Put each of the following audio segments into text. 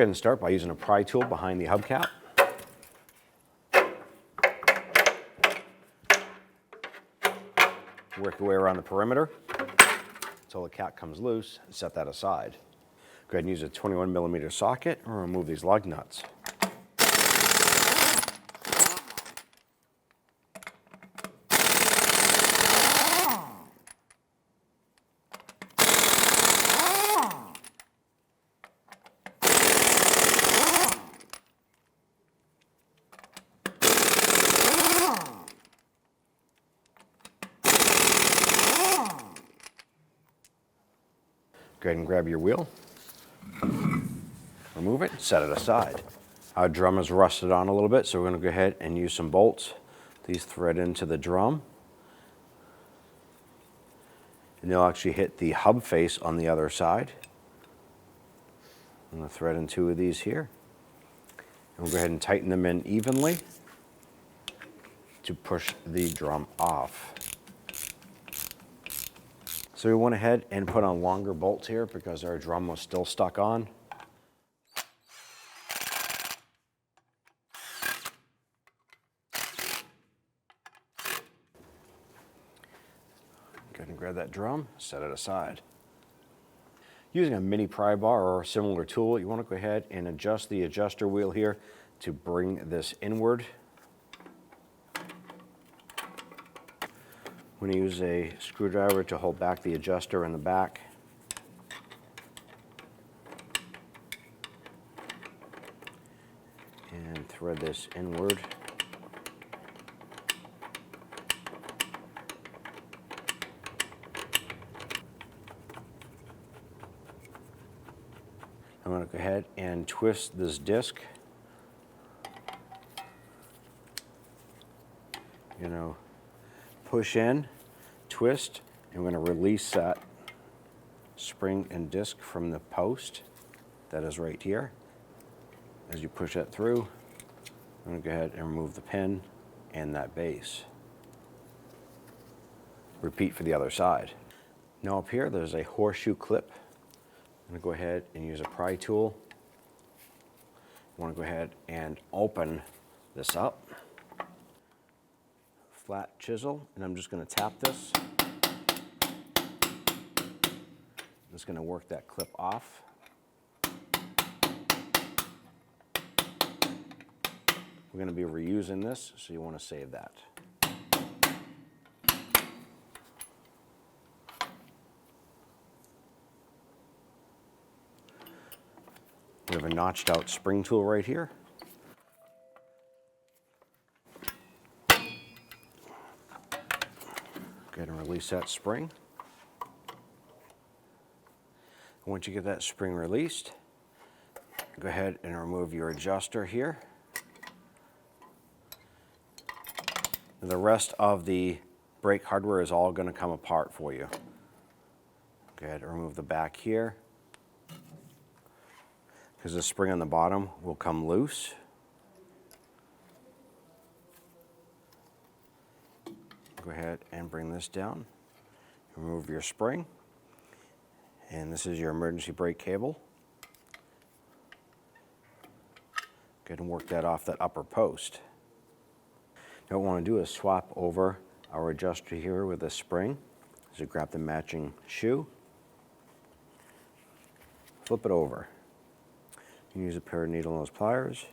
ahead and start by using a pry tool behind the hubcap. Work your way around the perimeter until the cap comes loose and set that aside. Go ahead and use a 21mm socket and remove these lug nuts. Go ahead and grab your wheel, remove it, set it aside. Our drum is rusted on a little bit, so we're going to go ahead and use some bolts. These thread into the drum, and they'll actually hit the hub face on the other side. I'm going to thread in 2 of these here, and we'll go ahead and tighten them in evenly to push the drum off. So we went ahead and put on longer bolts here because our drum was still stuck on. Go ahead and grab that drum, set it aside. Using a mini pry bar or a similar tool, you want to go ahead and adjust the adjuster wheel here to bring this inward. We're going to use a screwdriver to hold back the adjuster in the back. And thread this inward. I'm going to go ahead and twist this disc. Push in, twist, and we're going to release that spring and disc from the post that is right here. As you push that through, I'm going to go ahead and remove the pin and that base. Repeat for the other side. Now up here, there's a horseshoe clip. I'm going to go ahead and use a pry tool. I want to go ahead and open this up. Flat chisel, and I'm just going to tap this. I'm just going to work that clip off. We're going to be reusing this, so you want to save that. We have a notched out spring tool right here. Go ahead and release that spring. Once you get that spring released, go ahead and remove your adjuster here. And the rest of the brake hardware is all going to come apart for you. Go ahead and remove the back here, because the spring on the bottom will come loose. Go ahead and bring this down, remove your spring, and this is your emergency brake cable. Go ahead and work that off that upper post. Now what we want to do is swap over our adjuster here with a spring. So grab the matching shoe, flip it over. You can use a pair of needle nose pliers.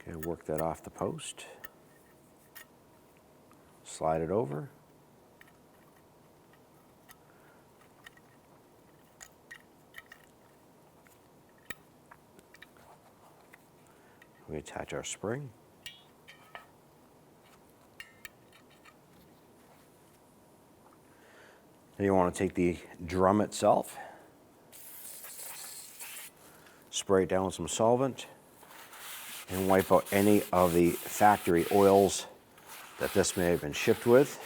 Okay, work that off the post. Slide it over. We attach our spring. Then you want to take the drum itself, spray it down with some solvent, and wipe out any of the factory oils that this may have been shipped with.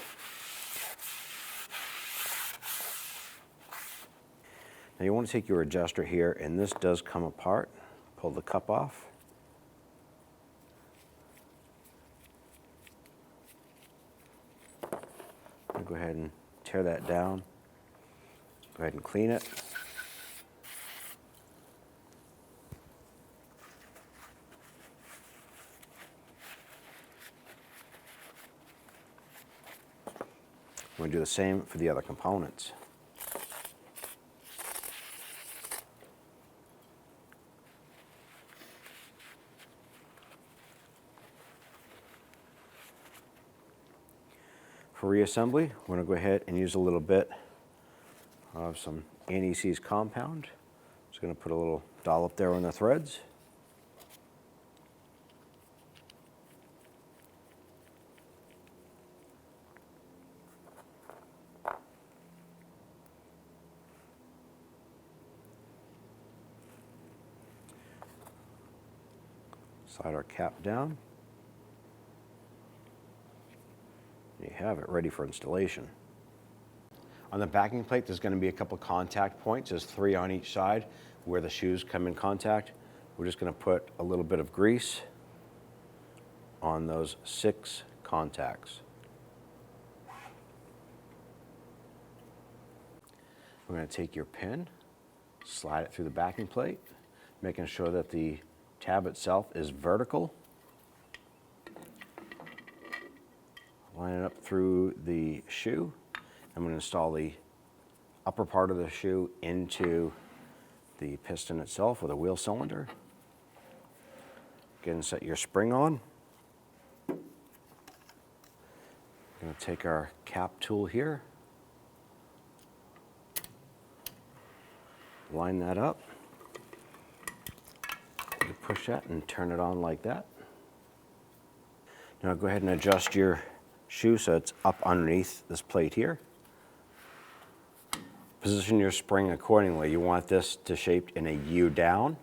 Now you want to take your adjuster here, and this does come apart. Pull the cup off. Go ahead and tear that down. Go ahead and clean it. We're going to do the same for the other components. For reassembly, we're going to go ahead and use a little bit of some anti-seize compound. Just going to put a little dollop there on the threads. Slide our cap down. You have it ready for installation. On the backing plate, there's going to be a couple contact points. There's 3 on each side where the shoes come in contact. We're just going to put a little bit of grease on those 6 contacts. We're going to take your pin, slide it through the backing plate, making sure that the tab itself is vertical. Line it up through the shoe. I'm going to install the upper part of the shoe into the piston itself, or the wheel cylinder. Again, set your spring on. I'm going to take our cap tool here, line that up. You push that and turn it on like that. Now go ahead and adjust your shoe so it's up underneath this plate here. Position your spring accordingly. You want this to shape in a U down.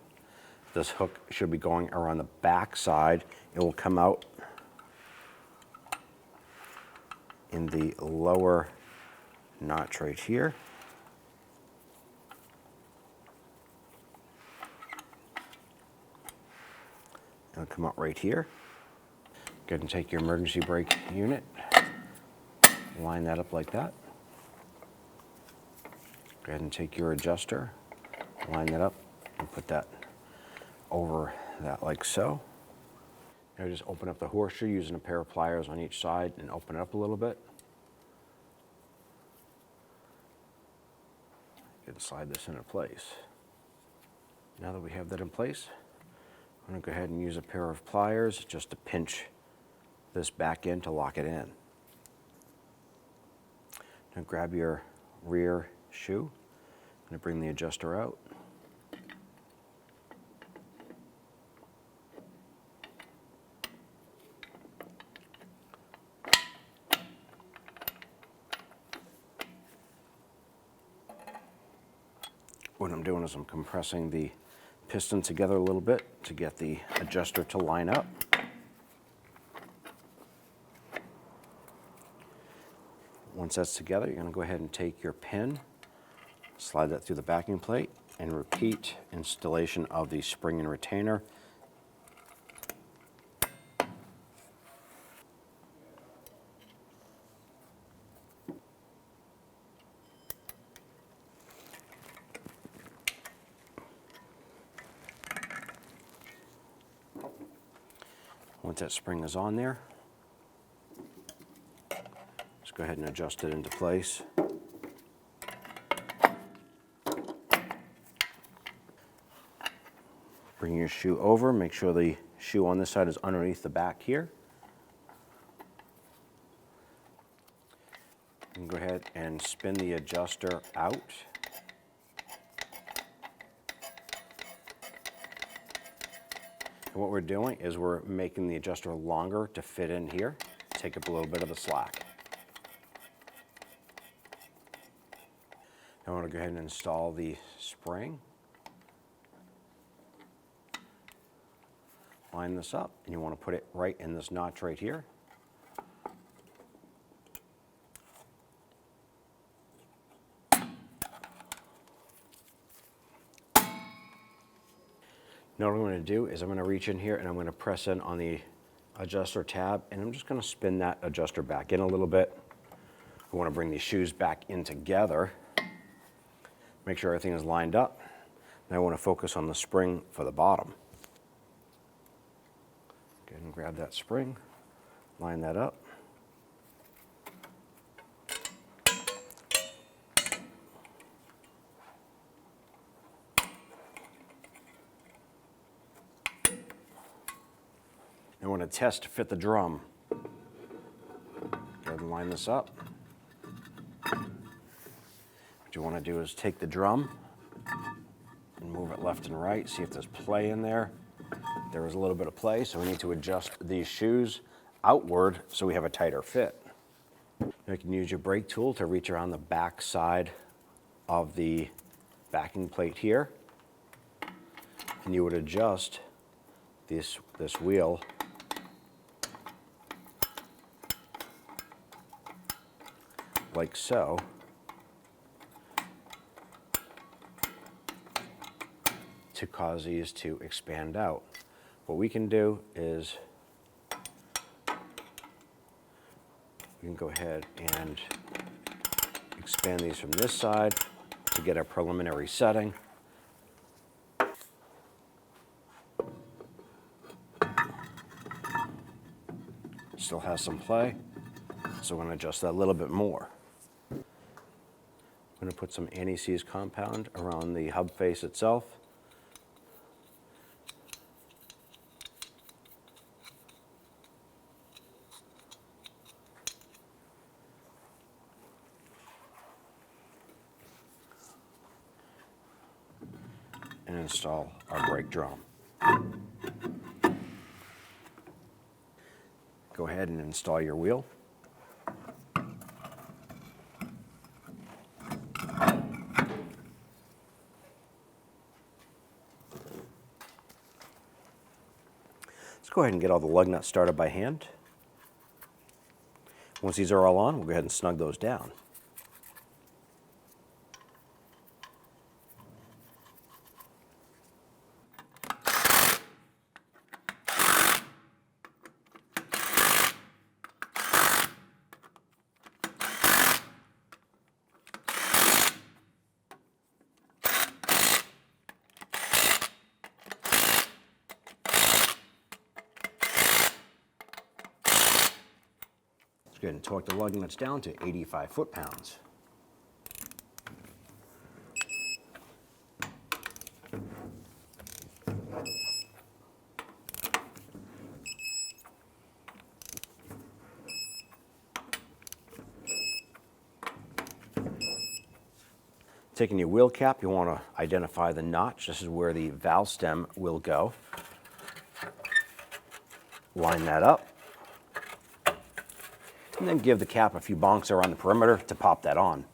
This hook should be going around the back side. It will come out in the lower notch right here. It'll come out right here. Go ahead and take your emergency brake unit, line that up like that. Go ahead and take your adjuster, line that up, and put that over that like so. Now just open up the horseshoe using a pair of pliers on each side and open it up a little bit. You can slide this into place. Now that we have that in place, I'm going to go ahead and use a pair of pliers just to pinch this back in to lock it in. Now grab your rear shoe and bring the adjuster out. What I'm doing is I'm compressing the piston together a little bit to get the adjuster to line up. Once that's together, you're going to go ahead and take your pin, slide that through the backing plate, and repeat installation of the spring and retainer. Once that spring is on there, just go ahead and adjust it into place. Bring your shoe over, make sure the shoe on this side is underneath the back here. And go ahead and spin the adjuster out. And what we're doing is we're making the adjuster longer to fit in here, take up a little bit of the slack. Now I want to go ahead and install the spring. Line this up, and you want to put it right in this notch right here. Now what I'm going to do is I'm going to reach in here and I'm going to press in on the adjuster tab, and I'm just going to spin that adjuster back in a little bit. We want to bring these shoes back in together. Make sure everything is lined up. Now I want to focus on the spring for the bottom. Go ahead and grab that spring, line that up. I want to test to fit the drum. Go ahead and line this up. What you want to do is take the drum and move it left and right, see if there's play in there. There is a little bit of play, so we need to adjust these shoes outward so we have a tighter fit. You can use your brake tool to reach around the back side of the backing plate here, and you would adjust this wheel like so. To cause these to expand out. What we can do is we can go ahead and expand these from this side to get a preliminary setting. Still has some play, so we're going to adjust that a little bit more. I'm going to put some anti-seize compound around the hub face itself. And install our brake drum. Go ahead and install your wheel. Let's go ahead and get all the lug nuts started by hand. Once these are all on, we'll go ahead and snug those down. Go ahead and torque the lug nuts down to 85 foot-pounds. Taking your wheel cap, you want to identify the notch. This is where the valve stem will go. Line that up. And then give the cap a few bonks around the perimeter to pop that on.